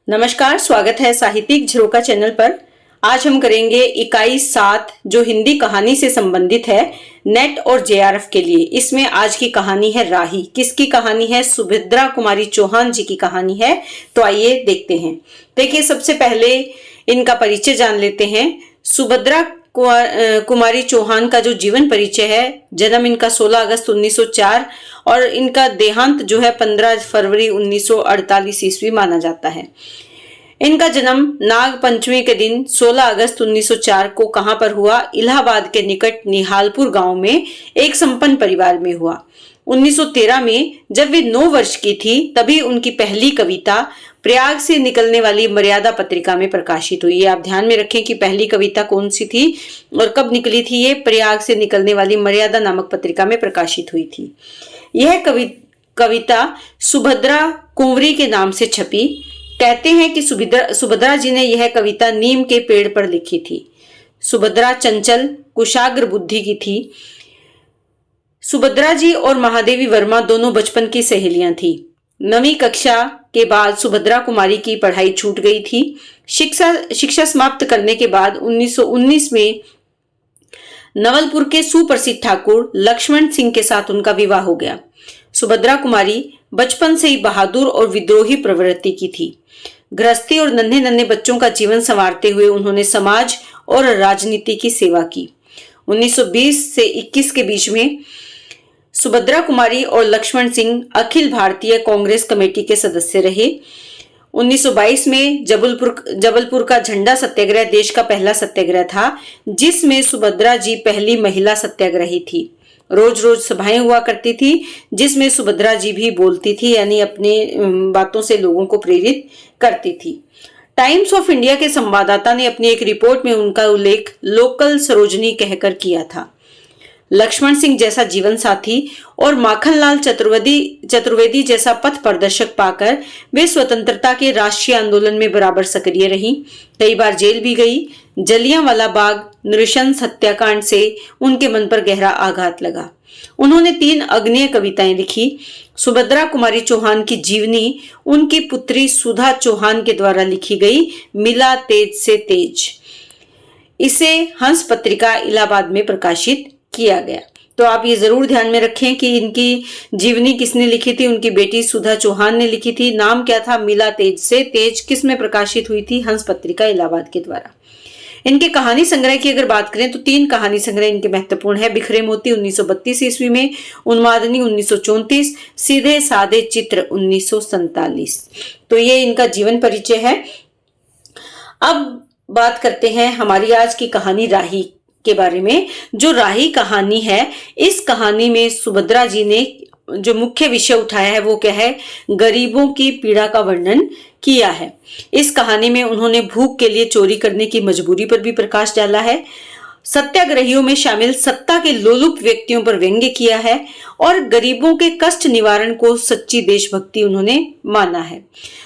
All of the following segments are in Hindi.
नमस्कार, स्वागत है साहित्यिक झरोका चैनल पर। आज हम करेंगे इकाई 7 जो हिंदी कहानी से संबंधित है, नेट और जेआरएफ के लिए। इसमें आज की कहानी है राही। किसकी कहानी है? सुभद्रा कुमारी चौहान जी की कहानी है। तो आइए देखते हैं। देखिए, सबसे पहले इनका परिचय जान लेते हैं। सुभद्रा कुमारी चौहान का जो जीवन परिचय है, जन्म इनका 16 अगस्त 1904 और इनका देहांत जो है 15 फरवरी 1948 ईस्वी माना जाता है। इनका जन्म नाग पंचमी के दिन 16 अगस्त 1904 को कहां पर हुआ? इलाहाबाद के निकट निहालपुर गांव में एक संपन्न परिवार में हुआ। 1913 में जब वे 9 वर्ष की थी तभी उनकी पहली कविता प्रयाग से निकलने वाली मर्यादा पत्रिका में प्रकाशित हुई। आप ध्यान में रखें कि पहली कविता कौन सी थी और कब निकली थी। ये प्रयाग से निकलने वाली मर्यादा नामक पत्रिका में प्रकाशित हुई थी। यह कविता सुभद्रा कुंवरी के नाम से छपी। कहते हैं कि सुभद्रा जी ने यह कविता नीम के पेड़ पर लिखी थी। सुभद्रा चंचल कुशाग्र बुद्धि की थी। सुभद्रा जी और महादेवी वर्मा दोनों बचपन की सहेलियां थी। 9वीं कक्षा के बाद सुभद्रा कुमारी की पढ़ाई छूट गई थी। शिक्षा समाप्त करने के बाद 1919 में नवलपुर के सुप्रसिद्ध ठाकुर लक्ष्मण सिंह के साथ उनका विवाह हो गया। सुभद्रा कुमारी बचपन से ही बहादुर और विद्रोही प्रवृत्ति की थी। गृहस्थी और नन्हे नन्हे बच्चों का जीवन संवारते हुए उन्होंने समाज और राजनीति की सेवा की। 1920 से 21 के बीच में सुभद्रा कुमारी और लक्ष्मण सिंह अखिल भारतीय कांग्रेस कमेटी के सदस्य रहे। 1922 में जबलपुर का झंडा सत्याग्रह देश का पहला सत्याग्रह था, जिसमें सुभद्रा जी पहली महिला सत्याग्रही थी। रोज रोज सभाएं हुआ करती थी जिसमें सुभद्रा जी भी बोलती थी, यानी अपने बातों से लोगों को प्रेरित करती थी। टाइम्स ऑफ इंडिया के संवाददाता ने अपनी एक रिपोर्ट में उनका उल्लेख लोकल सरोजनी कहकर किया था। लक्ष्मण सिंह जैसा जीवन साथी और माखनलाल चतुर्वेदी जैसा पथ प्रदर्शक पाकर वे स्वतंत्रता के राष्ट्रीय आंदोलन में बराबर सक्रिय रही। कई बार जेल भी गई। जलियांवाला बाग नृशंस हत्याकांड से उनके मन पर गहरा आघात लगा। उन्होंने 3 अग्नेय कविताएं लिखी। सुभद्रा कुमारी चौहान की जीवनी उनकी पुत्री सुधा चौहान के द्वारा लिखी गई मिला तेज से तेज। इसे हंस पत्रिका इलाहाबाद में प्रकाशित किया गया। तो आप ये जरूर ध्यान में रखें कि इनकी जीवनी किसने लिखी थी? उनकी बेटी सुधा चौहान ने लिखी थी। नाम क्या था? मिला तेज से तेज। किस में प्रकाशित हुई थी? हंस पत्रिका इलाहाबाद के द्वारा। इनके कहानी संग्रह की अगर बात करें तो 3 कहानी संग्रह इनके महत्वपूर्ण है। बिखरे मोती 1932 ईस्वी में, उन्मादनी 1934, सीधे साधे चित्र 1947। तो ये इनका जीवन परिचय है। अब बात करते हैं हमारी आज की कहानी राही के बारे में। जो राही कहानी है, इस कहानी में सुभद्रा जी ने जो मुख्य विषय उठाया है वो क्या है? गरीबों की पीड़ा का वर्णन किया है। इस कहानी में उन्होंने भूख के लिए चोरी करने की मजबूरी पर भी प्रकाश डाला है। सत्याग्रहियों में शामिल सत्ता के लोलुप व्यक्तियों पर व्यंग्य किया है और गरीबों के कष्ट निवारण को सच्ची देशभक्ति उन्होंने माना है।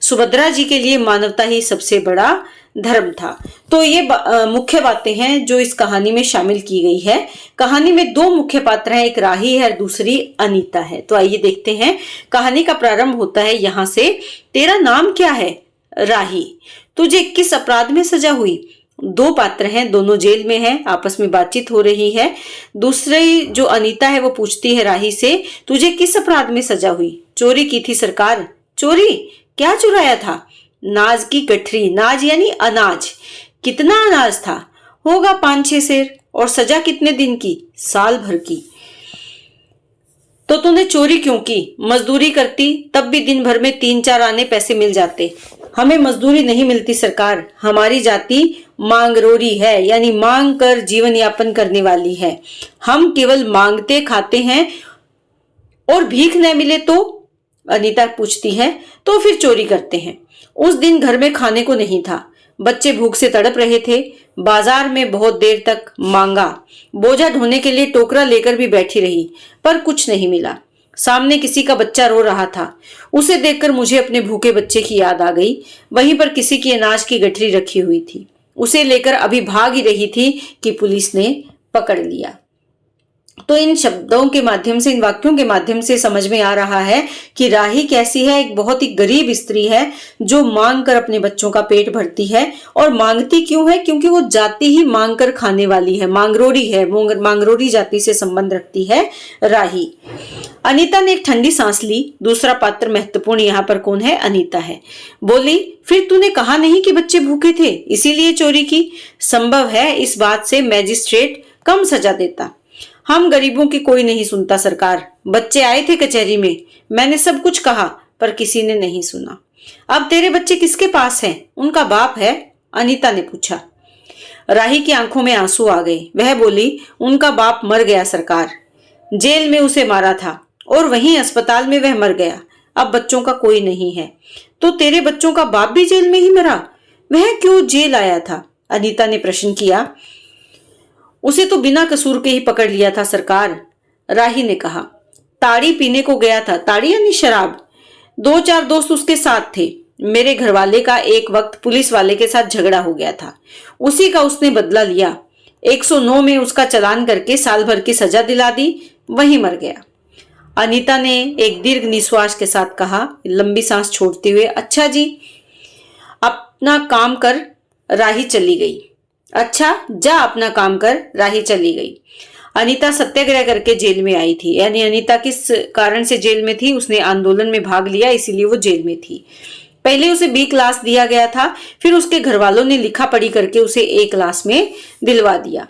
सुभद्रा जी के लिए मानवता ही सबसे बड़ा धर्म था। तो ये मुख्य बातें हैं जो इस कहानी में शामिल की गई है। कहानी में 2 मुख्य पात्र हैं, एक राही है और दूसरी अनीता है। तो आइए देखते हैं। कहानी का प्रारंभ होता है यहाँ से। तेरा नाम क्या है? राही। तुझे किस अपराध में सजा हुई? 2 पात्र हैं, दोनों जेल में हैं, आपस में बातचीत हो रही है। दूसरी जो अनीता है वो पूछती है राही से, तुझे किस अपराध में सजा हुई? चोरी की थी सरकार। चोरी? क्या चुराया था? नाज की गठरी। नाज यानी अनाज। कितना अनाज था? होगा 5-6 सेर। और सजा कितने दिन की? साल भर की। तो तूने चोरी क्यों की? मजदूरी करती तब भी दिन भर में 3-4 आने पैसे मिल जाते। हमें मजदूरी नहीं मिलती सरकार। हमारी जाति मांगरोरी है, यानी मांग कर जीवन यापन करने वाली है। हम केवल मांगते खाते हैं और भीख न मिले तो? अनीता पूछती है। तो फिर चोरी करते हैं। उस दिन घर में खाने को नहीं था। बच्चे भूख से तड़प रहे थे। बाजार में बहुत देर तक मांगा। बोझा ढोने के लिए टोकरा लेकर भी बैठी रही, पर कुछ नहीं मिला। सामने किसी का बच्चा रो रहा था। उसे देखकर मुझे अपने भूखे बच्चे की याद आ गई। वहीं पर किसी की अनाज की गठरी रखी हुई थी। उसे लेकर अभी भाग ही रही थी कि पुलिस ने पकड़ लिया। तो इन शब्दों के माध्यम से, इन वाक्यों के माध्यम से समझ में आ रहा है कि राही कैसी है। एक बहुत ही गरीब स्त्री है जो मांग कर अपने बच्चों का पेट भरती है। और मांगती क्यों है? क्योंकि वो जाति ही मांग कर खाने वाली है, मांगरोड़ी है, मांगरोड़ी जाति से संबंध रखती है राही। अनीता ने एक ठंडी सांस ली। दूसरा पात्र महत्वपूर्ण यहाँ पर कौन है? अनीता है। बोली, फिर तूने कहा नहीं कि बच्चे भूखे थे इसीलिए चोरी की? संभव है इस बात से मैजिस्ट्रेट कम सजा देता। हम गरीबों की कोई नहीं सुनता सरकार। बच्चे आए थे कचहरी में, मैंने सब कुछ कहा पर किसी ने नहीं सुना। अब तेरे बच्चे किसके पास हैं? उनका बाप है? अनीता ने पूछा। राही की आंखों में आंसू आ गए। वह बोली, उनका बाप मर गया सरकार, जेल में उसे मारा था और वहीं अस्पताल में वह मर गया। अब बच्चों का कोई नहीं है। तो तेरे बच्चों का बाप भी जेल में ही मरा? वह क्यों जेल आया था? अनीता ने प्रश्न किया। उसे तो बिना कसूर के ही पकड़ लिया था सरकार, राही ने कहा। ताड़ी पीने को गया था। ताड़ी यानी शराब। 2-4 दोस्त उसके साथ थे। मेरे घरवाले का एक वक्त पुलिस वाले के साथ झगड़ा हो गया था, उसी का उसने बदला लिया। 109 में उसका चालान करके साल भर की सजा दिला दी, वहीं मर गया। अनीता ने एक दीर्घ निश्वास के साथ कहा, लंबी सांस छोड़ते हुए। अच्छा जी, अपना काम कर। राही चली गई। अच्छा, जा अपना काम कर। राही चली गई। अनीता सत्याग्रह करके जेल में आई थी। यानी अनीता किस कारण से जेल में थी? उसने आंदोलन में भाग लिया, इसीलिए वो जेल में थी। पहले उसे B क्लास दिया गया था, फिर उसके घर वालों ने लिखा पढ़ी करके उसे A क्लास में दिलवा दिया।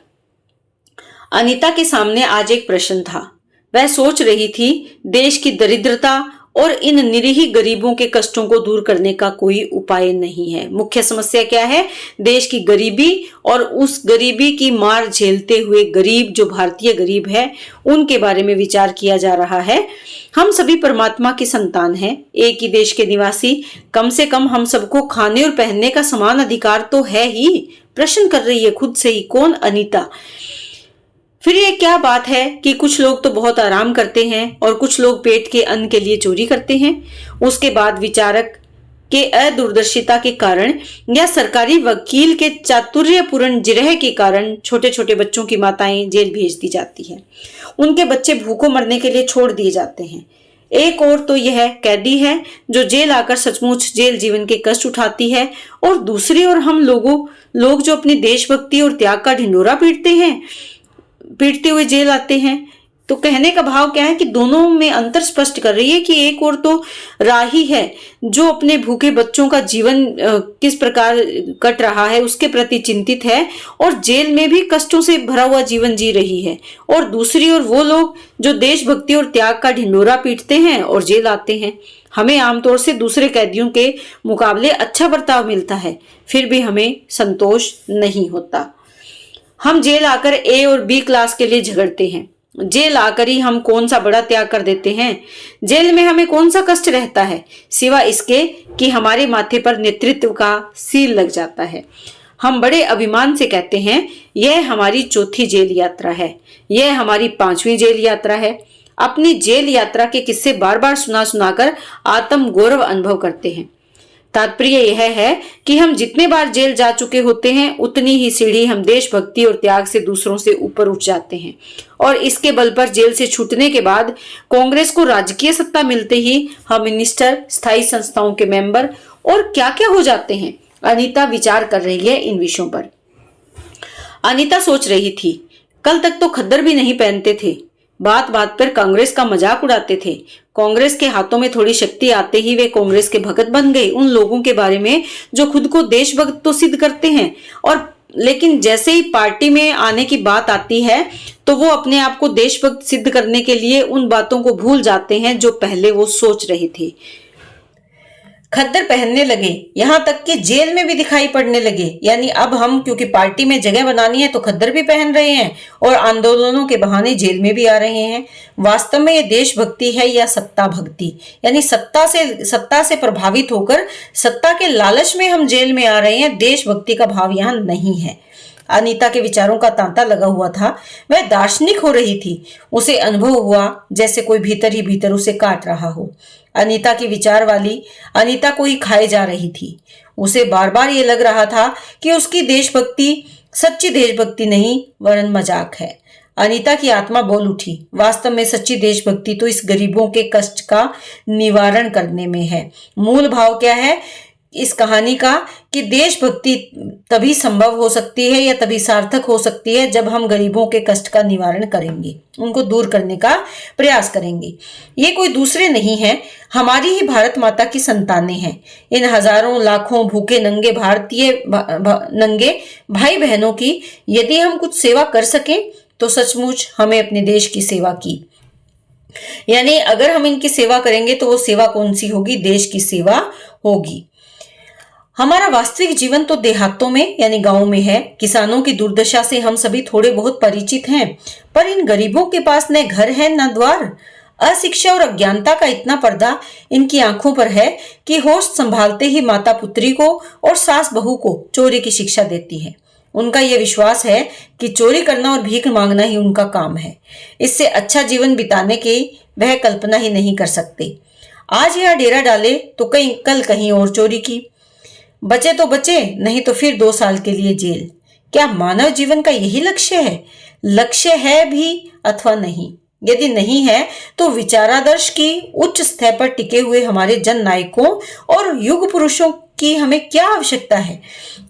अनीता के सामने आज एक प्रश्न था। वह सोच रही थी, देश की दरिद्रता और इन निरीह गरीबों के कष्टों को दूर करने का कोई उपाय नहीं है। मुख्य समस्या क्या है? देश की गरीबी और उस गरीबी की मार झेलते हुए गरीब, जो भारतीय गरीब है, उनके बारे में विचार किया जा रहा है। हम सभी परमात्मा की संतान हैं, एक ही देश के निवासी। कम से कम हम सबको खाने और पहनने का समान अधिकार तो है ही। प्रश्न कर रही है खुद से ही। कौन? अनीता। फिर ये क्या बात है कि कुछ लोग तो बहुत आराम करते हैं और कुछ लोग पेट के अन्न के लिए चोरी करते हैं। उसके बाद विचारक के अदूरदर्शिता के कारण या सरकारी वकील के चातुर्यपूर्ण जिरह के कारण छोटे छोटे बच्चों की माताएं जेल भेज दी जाती है। उनके बच्चे भूखों मरने के लिए छोड़ दिए जाते हैं। एक और तो यह कैदी है जो जेल आकर सचमुच जेल जीवन के कष्ट उठाती है, और दूसरी ओर हम लोग जो अपनी देशभक्ति और त्याग का ढिंढोरा पीटते हुए जेल आते हैं। तो कहने का भाव क्या है कि दोनों में अंतर स्पष्ट कर रही है कि एक और तो राही है जो अपने भूखे बच्चों का जीवन किस प्रकार कट रहा है उसके प्रति चिंतित है और जेल में भी कष्टों से भरा हुआ जीवन जी रही है, और दूसरी ओर वो लोग जो देशभक्ति और त्याग का ढिंढोरा पीटते हैं और जेल आते हैं। हमें आमतौर से दूसरे कैदियों के मुकाबले अच्छा बर्ताव मिलता है, फिर भी हमें संतोष नहीं होता। हम जेल आकर A और B क्लास के लिए झगड़ते हैं। जेल आकर ही हम कौन सा बड़ा त्याग कर देते हैं? जेल में हमें कौन सा कष्ट रहता है सिवा इसके कि हमारे माथे पर नेतृत्व का सील लग जाता है। हम बड़े अभिमान से कहते हैं, यह हमारी 4थी जेल यात्रा है, यह हमारी 5वीं जेल यात्रा है। अपनी जेल यात्रा के किस्से बार बार सुनाकर आत्म गौरव अनुभव करते हैं। तात्पर्य यह है कि हम जितने बार जेल जा चुके होते हैं उतनी ही सीढ़ी हम देशभक्ति और त्याग से दूसरों से ऊपर उठ जाते हैं, और इसके बल पर जेल से छूटने के बाद कांग्रेस को राजकीय सत्ता मिलते ही हम मिनिस्टर, स्थायी संस्थाओं के मेंबर और क्या क्या हो जाते हैं। अनीता विचार कर रही है इन विषयों पर। अनीता सोच रही थी, कल तक तो खद्दर भी नहीं पहनते थे, बात बात पर कांग्रेस का मजाक उड़ाते थे। कांग्रेस के हाथों में थोड़ी शक्ति आते ही वे कांग्रेस के भगत बन गए, उन लोगों के बारे में जो खुद को देशभक्त तो सिद्ध करते हैं, और लेकिन जैसे ही पार्टी में आने की बात आती है तो वो अपने आप को देशभक्त सिद्ध करने के लिए उन बातों को भूल जाते हैं जो पहले वो सोच रहे थे। खद्दर पहनने लगे, यहां तक कि जेल में भी दिखाई पड़ने लगे। यानी अब हम क्योंकि पार्टी में जगह बनानी है तो खद्दर भी पहन रहे हैं और आंदोलनों के बहाने जेल में भी आ रहे हैं। वास्तव में ये देशभक्ति है या सत्ता भक्ति? यानी सत्ता से प्रभावित होकर सत्ता के लालच में हम जेल में आ रहे हैं, देशभक्ति का भाव यहाँ नहीं है। अनीता के विचारों का तांता लगा हुआ था, वह दार्शनिक हो रही थी। उसे अनुभव हुआ जैसे कोई भीतर ही भीतर उसे काट रहा हो। अनीता की विचार वाली अनीता को ही खाए जा रही थी। उसे बार बार ये लग रहा था कि उसकी देशभक्ति सच्ची देशभक्ति नहीं वरन मजाक है। अनीता की आत्मा बोल उठी, वास्तव में सच्ची देशभक्ति तो इस गरीबों के कष्ट का निवारण करने में है। मूल भाव क्या है इस कहानी का कि देशभक्ति तभी संभव हो सकती है या तभी सार्थक हो सकती है जब हम गरीबों के कष्ट का निवारण करेंगे, उनको दूर करने का प्रयास करेंगे। ये कोई दूसरे नहीं है, हमारी ही भारत माता की संतानें हैं। इन हजारों लाखों भूखे नंगे भारतीय नंगे भाई बहनों की यदि हम कुछ सेवा कर सकें तो सचमुच हमें अपने देश की सेवा की। यानी अगर हम इनकी सेवा करेंगे तो वो सेवा कौन सी होगी? देश की सेवा होगी। हमारा वास्तविक जीवन तो देहातों में यानी गांव में है। किसानों की दुर्दशा से हम सभी थोड़े बहुत परिचित हैं, पर इन गरीबों के पास न घर है न द्वार। अशिक्षा और अज्ञानता का इतना पर्दा इनकी आंखों पर है कि होश संभालते ही माता पुत्री को और सास बहू को चोरी की शिक्षा देती है। उनका यह विश्वास है कि चोरी करना और भीख मांगना ही उनका काम है। इससे अच्छा जीवन बिताने की वह कल्पना ही नहीं कर सकते। आज यहाँ डेरा डाले तो कल कहीं और चोरी की, बचे तो बचे, नहीं तो फिर 2 साल के लिए जेल। क्या मानव जीवन का यही लक्ष्य है? लक्ष्य है भी अथवा नहीं? यदि नहीं है तो विचारादर्श की उच्च स्तर पर टिके हुए हमारे जन नायकों और युग पुरुषों की हमें क्या आवश्यकता है?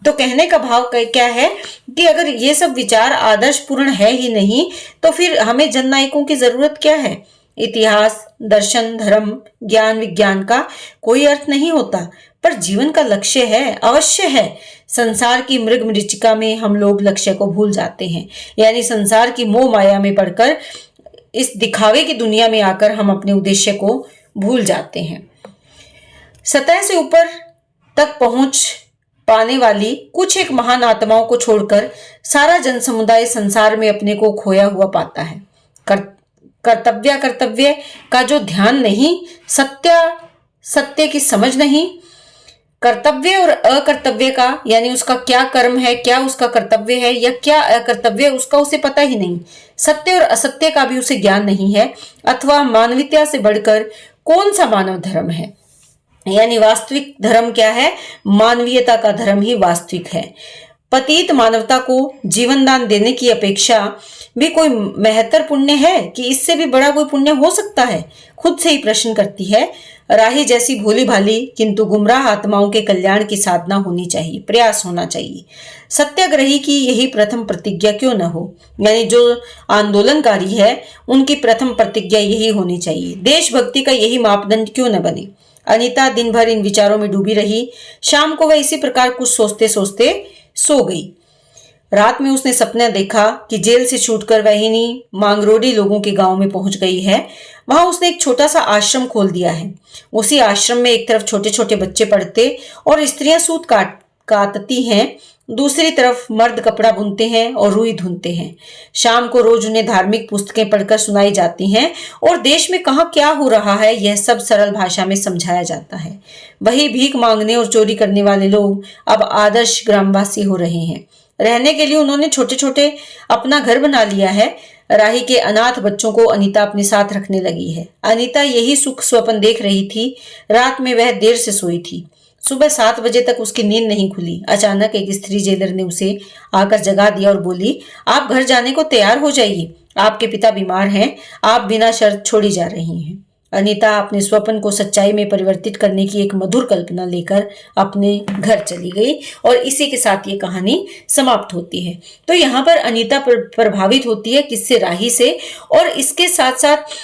तो कहने का भाव क्या है कि अगर ये सब विचार आदर्श पूर्ण है ही नहीं तो फिर हमें जन नायकों की जरूरत क्या है? इतिहास, दर्शन, धर्म, ज्ञान, विज्ञान का कोई अर्थ नहीं होता, पर जीवन का लक्ष्य है, अवश्य है। संसार की मृग मरीचिका में हम लोग लक्ष्य को भूल जाते हैं, यानी संसार की मोह माया में पड़कर इस दिखावे की दुनिया में आकर हम अपने उद्देश्य को भूल जाते हैं। सतह से ऊपर तक पहुंच पाने वाली कुछ एक महान आत्माओं को छोड़कर सारा जन समुदाय संसार में अपने को खोया हुआ पाता है। कर्तव्य का जो ध्यान नहीं, सत्य की समझ नहीं, कर्तव्य और अकर्तव्य का यानी उसका क्या कर्म है, क्या उसका कर्तव्य है या क्या अकर्तव्य, उसका उसे पता ही नहीं। सत्य और असत्य का भी उसे ज्ञान नहीं है, अथवा मानवीयता से बढ़कर कौन सा मानव धर्म है। यानी वास्तविक धर्म क्या है? मानवीयता का धर्म ही वास्तविक है। पतित मानवता को जीवन दान देने की अपेक्षा भी कोई महत्तर पुण्य है कि इससे भी बड़ा कोई पुण्य हो सकता है? खुद से ही प्रश्न करती है। राही जैसी भोली भाली किंतु गुमराह आत्माओं के कल्याण की साधना होनी चाहिए, प्रयास होना चाहिए। सत्याग्रही की यही प्रथम प्रतिज्ञा क्यों न हो? यानी जो आंदोलनकारी है उनकी प्रथम प्रतिज्ञा यही होनी चाहिए। देशभक्ति का यही मापदंड क्यों न बने? अनीता दिन भर इन विचारों में डूबी रही। शाम को वह इसी प्रकार कुछ सोचते सोचते सो गई। रात में उसने सपना देखा कि जेल से छूटकर वहिनी मांगरोडी लोगों के गांव में पहुंच गई है। वहां उसने एक छोटा सा आश्रम खोल दिया है। उसी आश्रम में एक तरफ छोटे छोटे बच्चे पढ़ते और स्त्रियां सूत काटती हैं, दूसरी तरफ मर्द कपड़ा बुनते हैं और रुई धुनते हैं। शाम को रोज उन्हें धार्मिक पुस्तकें पढ़कर सुनाई जाती हैं और देश में कहाँ क्या हो रहा है यह सब सरल भाषा में समझाया जाता है। वही भीख मांगने और चोरी करने वाले लोग अब आदर्श ग्रामवासी हो रहे हैं। रहने के लिए उन्होंने छोटे छोटे अपना घर बना लिया है। राही के अनाथ बच्चों को अनीता अपने साथ रखने लगी है। अनीता यही सुख स्वप्न देख रही थी। रात में वह देर से सोई थी। सुबह 7 बजे तक उसकी नींद नहीं खुली। अचानक एक स्त्री जेलर ने उसे आकर जगा दिया और बोली, आप घर जाने को तैयार हो जाइए, आपके पिता बीमार हैं, आप बिना शर्त छोड़ी जा रही हैं। अनीता अपने स्वप्न को सच्चाई में परिवर्तित करने की एक मधुर कल्पना लेकर अपने घर चली गई और इसी के साथ ये कहानी समाप्त होती है। तो यहाँ पर अनीता प्रभावित होती है किससे? राही से। और इसके साथ साथ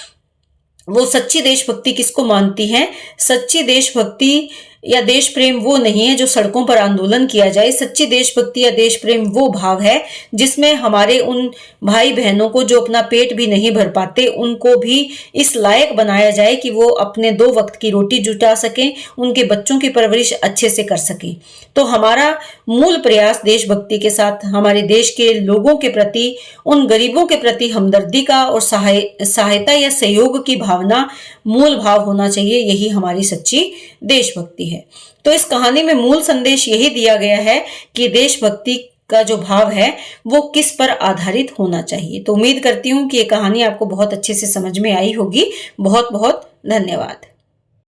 वो सच्ची देशभक्ति किसको मानती है? सच्ची देशभक्ति या देश प्रेम वो नहीं है जो सड़कों पर आंदोलन किया जाए। सच्ची देशभक्ति या देश प्रेम वो भाव है जिसमें हमारे उन भाई बहनों को जो अपना पेट भी नहीं भर पाते उनको भी इस लायक बनाया जाए कि वो अपने 2 वक्त की रोटी जुटा सकें, उनके बच्चों की परवरिश अच्छे से कर सकें। तो हमारा मूल प्रयास देशभक्ति के साथ हमारे देश के लोगों के प्रति, उन गरीबों के प्रति हमदर्दी का और सहायता या सहयोग की भावना मूल भाव होना चाहिए। यही हमारी सच्ची देशभक्ति है। तो इस कहानी में मूल संदेश यही दिया गया है कि देशभक्ति का जो भाव है वो किस पर आधारित होना चाहिए। तो उम्मीद करती हूँ कि ये कहानी आपको बहुत अच्छे से समझ में आई होगी। बहुत बहुत धन्यवाद।